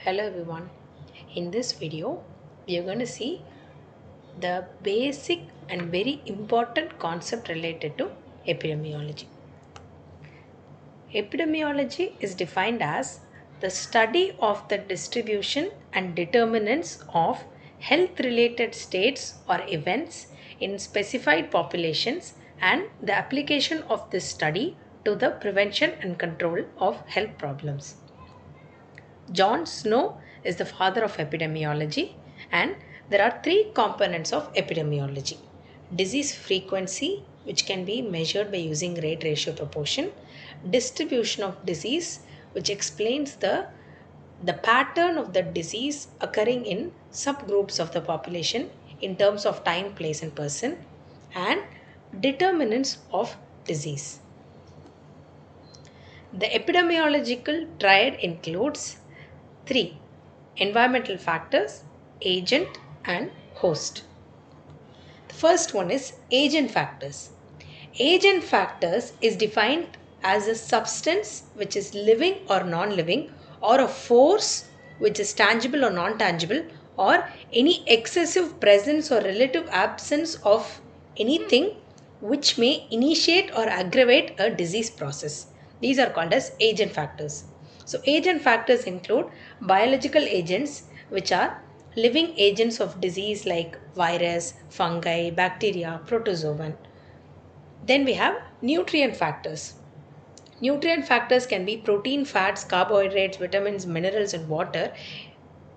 Hello everyone. In this video, we are going to see the basic and very important concept related to epidemiology. Epidemiology is defined as the study of the distribution and determinants of health related states or events in specified populations and the application of this study to the prevention and control of health problems. John Snow is the father of epidemiology, and there are three components of epidemiology: disease frequency, which can be measured by using rate ratio proportion, distribution of disease, which explains the pattern of the disease occurring in subgroups of the population in terms of time, place, and person, and determinants of disease. The epidemiological triad includes three: environmental factors, agent, and host. The first one is agent factors. Agent factors is defined as a substance which is living or non living, or a force which is tangible or non tangible, or any excessive presence or relative absence of anything which may initiate or aggravate a disease process. These are called as agent factors. So, agent factors include biological agents, which are living agents of disease like virus, fungi, bacteria, protozoan. Then we have nutrient factors. Nutrient factors can be protein, fats, carbohydrates, vitamins, minerals, and water,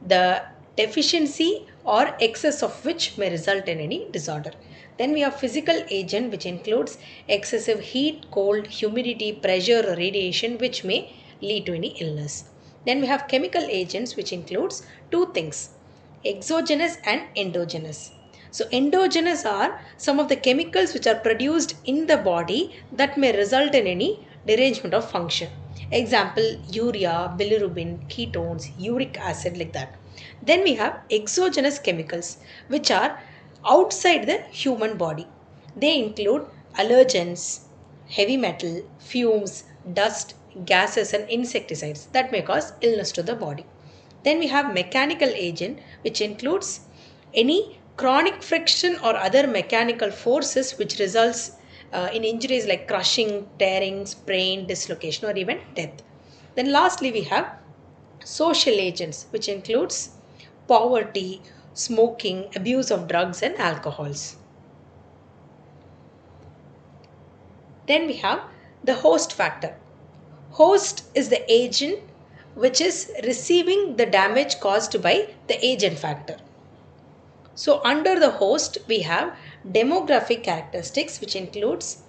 the deficiency or excess of which may result in any disorder. Then we have physical agent, which includes excessive heat, cold, humidity, pressure, or radiation, which may lead to any illness. Then we have chemical agents, which includes two things: exogenous and endogenous. So, endogenous are some of the chemicals which are produced in the body that may result in any derangement of function. Example: urea, bilirubin, ketones, uric acid, like that. Then we have exogenous chemicals which are outside the human body. They include allergens, heavy metal, fumes, dust, gases, and insecticides that may cause illness to the body. Then we have mechanical agent, which includes any chronic friction or other mechanical forces which results in injuries like crushing, tearing, sprain, dislocation, or even death. Then lastly, we have social agents, which includes poverty, smoking, abuse of drugs, and alcohols. Then we have the host factor. Host is the agent which is receiving the damage caused by the agent factor. So under the host, we have demographic characteristics, which includes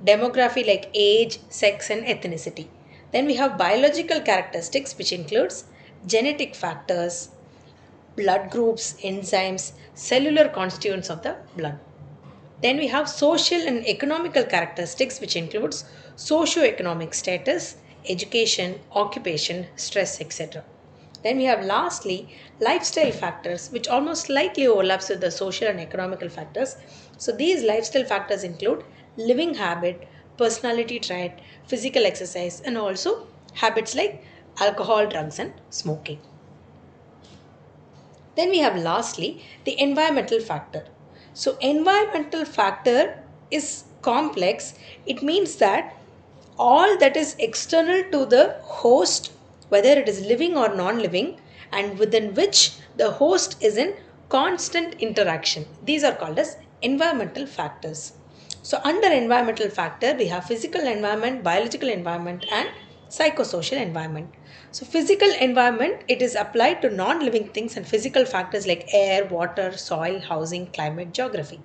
demography like age, sex, and ethnicity. Then we have biological characteristics, which includes genetic factors, blood groups, enzymes, cellular constituents of the blood. Then we have social and economical characteristics, which includes socio-economic status, education, occupation, stress, etc. Then we have lastly lifestyle factors, which almost slightly overlaps with the social and economical factors. So these lifestyle factors include living habit, personality trait, physical exercise, and also habits like alcohol, drugs, and smoking. Then we have lastly the environmental factor. So environmental factor is complex. It means that all that is external to the host, whether it is living or non-living, and within which the host is in constant interaction. These are called as environmental factors. So under environmental factor, we have physical environment, biological environment, and psychosocial environment. So physical environment, it is applied to non-living things and physical factors like air, water, soil, housing, climate, geography.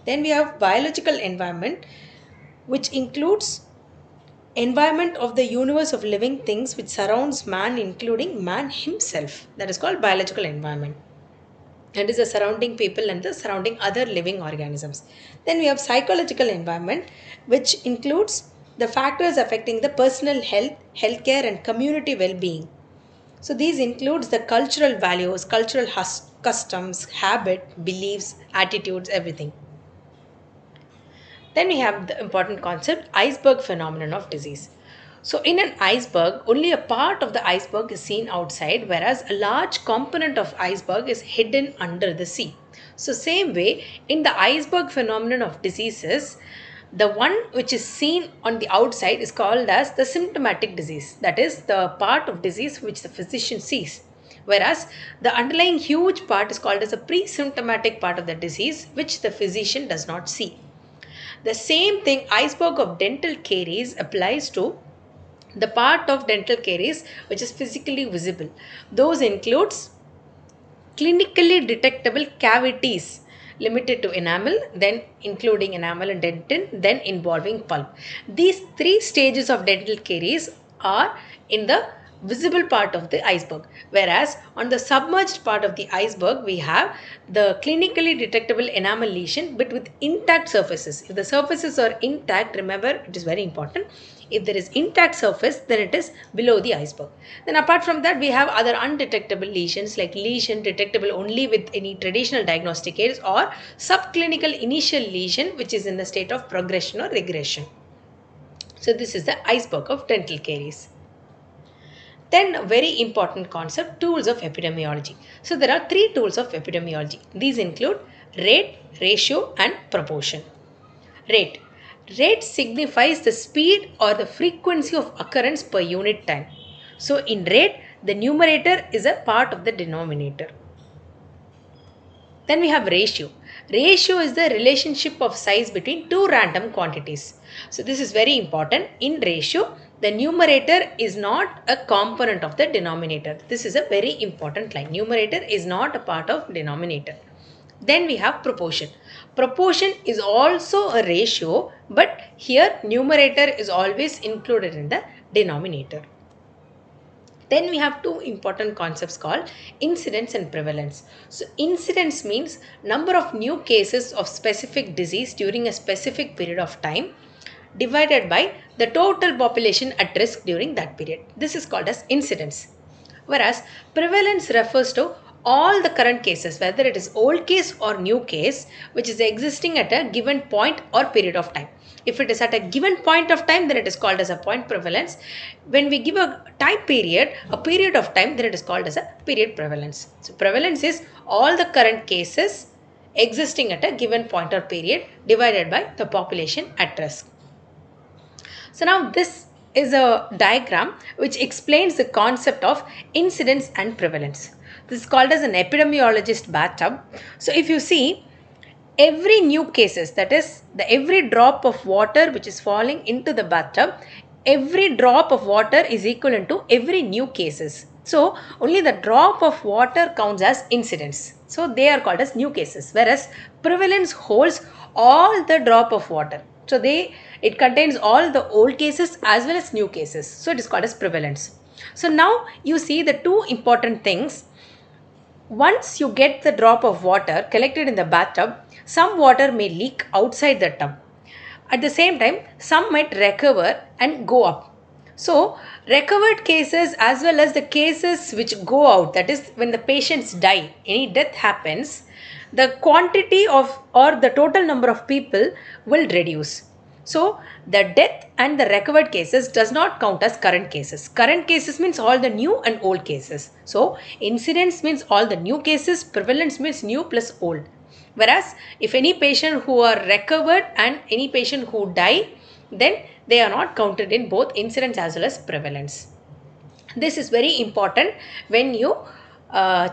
Then we have biological environment, which includes environment of the universe of living things which surrounds man, including man himself. That is called biological environment. That is the surrounding people and the surrounding other living organisms. Then we have psychological environment, which includes the factors affecting the personal health, healthcare, and community well-being. So these includes the cultural values, cultural customs, habit, beliefs, attitudes, everything. Then we have the important concept iceberg phenomenon of disease. So in an iceberg, only a part of the iceberg is seen outside, whereas a large component of iceberg is hidden under the sea. So same way, in the iceberg phenomenon of diseases, the one which is seen on the outside is called as the symptomatic disease. That is the part of disease which the physician sees. Whereas the underlying huge part is called as a pre-symptomatic part of the disease which the physician does not see. The same thing, iceberg of dental caries applies to the part of dental caries which is physically visible. Those includes clinically detectable cavities limited to enamel, then including enamel and dentin, then involving pulp. These three stages of dental caries are in the visible part of the iceberg, whereas on the submerged part of the iceberg we have the clinically detectable enamel lesion but with intact surfaces. If the surfaces are intact, remember it is very important, if there is intact surface, then it is below the iceberg. Then apart from that, we have other undetectable lesions like lesion detectable only with any traditional diagnostic aids or subclinical initial lesion which is in the state of progression or regression. So this is the iceberg of dental caries. Then a very important concept, tools of epidemiology. So there are three tools of epidemiology. These include rate, ratio and proportion. Rate. Rate signifies the speed or the frequency of occurrence per unit time. So in rate, the numerator is a part of the denominator. Then we have ratio. Ratio is the relationship of size between two random quantities. So this is very important. In ratio, the numerator is not a component of the denominator. This is a very important line. Numerator is not a part of denominator. Then we have proportion. Proportion is also a ratio, but here numerator is always included in the denominator. Then we have two important concepts called incidence and prevalence. So incidence means number of new cases of specific disease during a specific period of time divided by the total population at risk during that period. This is called as incidence. Whereas prevalence refers to all the current cases, whether it is old case or new case, which is existing at a given point or period of time. If it is at a given point of time, then it is called as a point prevalence. When we give a time period, a period of time, then it is called as a period prevalence. So prevalence is all the current cases existing at a given point or period divided by the population at risk. So now this is a diagram which explains the concept of incidence and prevalence. This is called as an epidemiologist bathtub. So if you see, every new cases, that is every drop of water which is falling into the bathtub, every drop of water is equivalent to every new cases. So only the drop of water counts as incidence. So they are called as new cases, whereas prevalence holds all the drop of water. So it contains all the old cases as well as new cases. So it is called as prevalence. So now you see the two important things. Once you get the drop of water collected in the bathtub, some water may leak outside the tub. At the same time, some might recover and go up. So, recovered cases as well as the cases which go out, that is when the patients die, any death happens, the quantity of or the total number of people will reduce. So, the death and the recovered cases does not count as current cases. Current cases means all the new and old cases. So, incidence means all the new cases, prevalence means new plus old. Whereas, if any patient who are recovered and any patient who die, then they are not counted in both incidence as well as prevalence. This is very important when you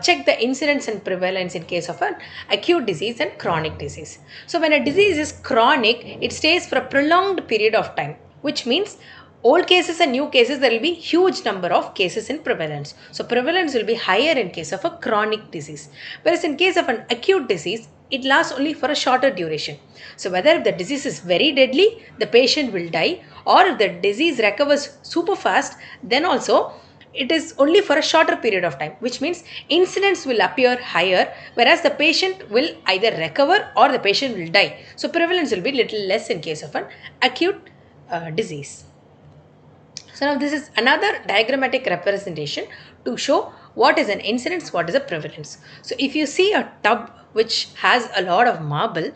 check the incidence and prevalence in case of an acute disease and chronic disease. So when a disease is chronic, it stays for a prolonged period of time, which means old cases and new cases, there will be huge number of cases in prevalence. So prevalence will be higher in case of a chronic disease. Whereas in case of an acute disease, it lasts only for a shorter duration. So whether the disease is very deadly, the patient will die, or if the disease recovers super fast, then also it is only for a shorter period of time, which means incidence will appear higher, whereas the patient will either recover or the patient will die. So prevalence will be little less in case of an acute disease. So now this is another diagrammatic representation to show what is an incidence, what is a prevalence. So if you see a tub which has a lot of marble,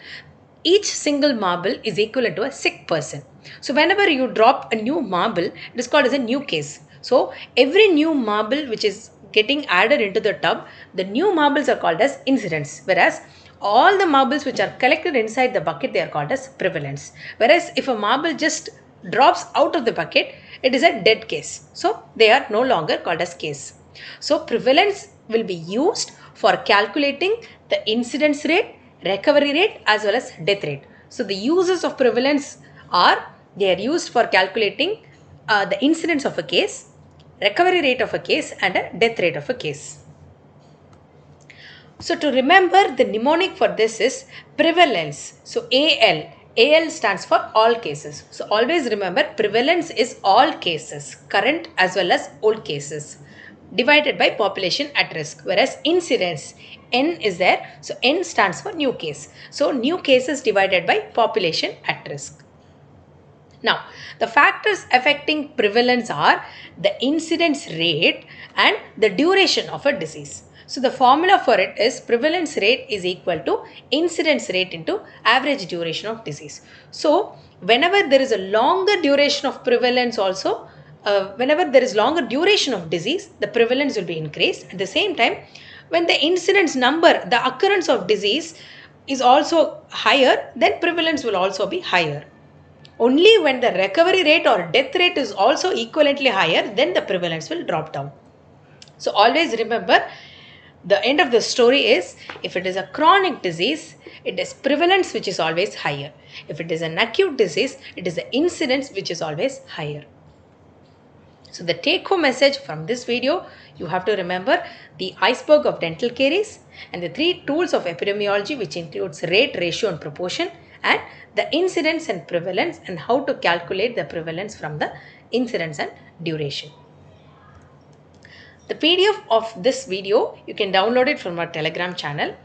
each single marble is equivalent to a sick person. So whenever you drop a new marble, it is called as a new case. So every new marble which is getting added into the tub, the new marbles are called as incidents, whereas all the marbles which are collected inside the bucket, they are called as prevalence. Whereas if a marble just drops out of the bucket, it is a dead case. So they are no longer called as case. So prevalence will be used for calculating the incidence rate, recovery rate as well as death rate. So the uses of prevalence are, they are used for calculating the incidence of a case, recovery rate of a case and a death rate of a case. So to remember, the mnemonic for this is prevalence. So AL. AL stands for all cases. So always remember, prevalence is all cases, current as well as old cases, divided by population at risk. Whereas incidence, N is there. So N stands for new case. So new cases divided by population at risk. Now, the factors affecting prevalence are the incidence rate and the duration of a disease. So, the formula for it is prevalence rate is equal to incidence rate into average duration of disease. So, whenever there is a longer duration of prevalence also, whenever there is longer duration of disease, the prevalence will be increased. At the same time, when the incidence number, the occurrence of disease is also higher, then prevalence will also be higher. Only when the recovery rate or death rate is also equivalently higher, then the prevalence will drop down. So always remember, the end of the story is, if it is a chronic disease, it is prevalence which is always higher. If it is an acute disease, it is the incidence which is always higher. So the take home message from this video, you have to remember the iceberg of dental caries and the 3 tools of epidemiology, which includes rate, ratio and proportion, and the incidence and prevalence, and how to calculate the prevalence from the incidence and duration. The PDF of this video, you can download it from our Telegram channel.